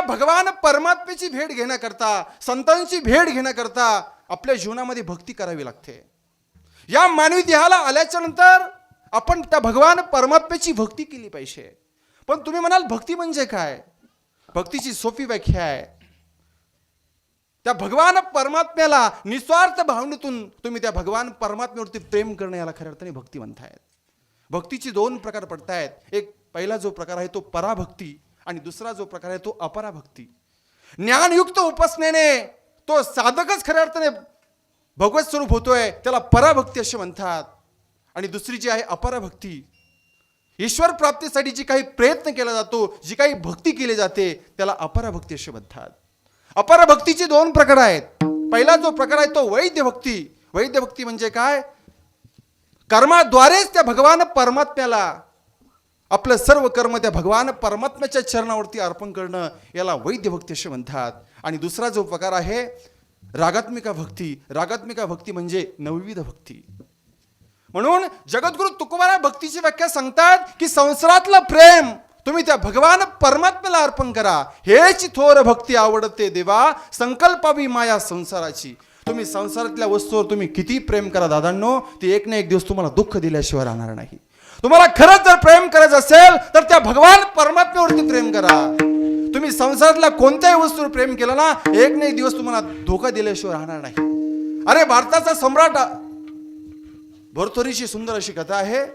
भगवान परमात्म्याची भेट घेण्याकरता, संतांची भेट घेण्याकरता आपल्या जीवनामध्ये भक्ती करावी लागते. या मानवी देहाला आल्याच्या नंतर आपण त्या भगवान परमात्म्याची भक्ती केली पाहिजे. पण तुम्ही म्हणाल भक्ती म्हणजे काय? भक्तीची सोपी व्याख्या आहे, त्या भगवान परमात्म्याला निस्वार्थ भावनेतून तुम्ही त्या भगवान परमात्म्यावरती प्रेम करणं, याला खऱ्या अर्थाने भक्ती म्हणतायत. भक्तीचे दोन प्रकार पडतायत. एक पहिला जो प्रकार आहे तो पराभक्ती आणि दुसरा जो प्रकार आहे तो अपराभक्ती. ज्ञानयुक्त उपासनेने तो साधकच खऱ्या अर्थाने भगवत स्वरूप होतोय, त्याला पराभक्ती असे म्हणतात. आणि दुसरी जी आहे अपराभक्ती, ईश्वर प्राप्तीसाठी जी काही प्रयत्न केला जातो, जी काही भक्ती केली जाते, त्याला अपराभक्ती असे म्हणतात. अपराभक्तीचे दोन प्रकार आहेत. पहिला जो प्रकार आहे तो वैद्य भक्ती. वैद्य भक्ती म्हणजे काय? कर्माद्वारेच त्या भगवान परमात्म्याला आपलं सर्व कर्म त्या भगवान परमात्म्याच्या चरणावरती अर्पण करणं, याला वैद्य भक्ती असे म्हणतात. आणि दुसरा जो प्रकार आहे रागात्मिका भक्ती. रागात्मिका भक्ती म्हणजे नवविध भक्ती. म्हणून जगद्गुरु तुकोबाराय भक्तीची व्याख्या सांगतात की संसारातलं प्रेम तुम्ही त्या भगवान परमात्म्याला अर्पण करा. हेच थोर भक्ती आवडते देवा, संकल्पावी माया संसाराची. तुम्ही संसारातल्या वस्तूवर तुम्ही किती प्रेम करा दादांनो, ती एक ना एक दिवस तुम्हाला दुःख दिल्याशिवाय राहणार नाही. तुम्हाला खरंच जर प्रेम करायचं असेल तर त्या भगवान परमात्म्यावरती प्रेम करा. तुम्ही संसारातल्या कोणत्याही वस्तूवर प्रेम केलं ना, एक ना एक दिवस तुम्हाला धोका दिल्याशिवाय राहणार नाही. अरे भारताचा सम्राट भर्तृहरीची सुंदर अशी कथा आहे.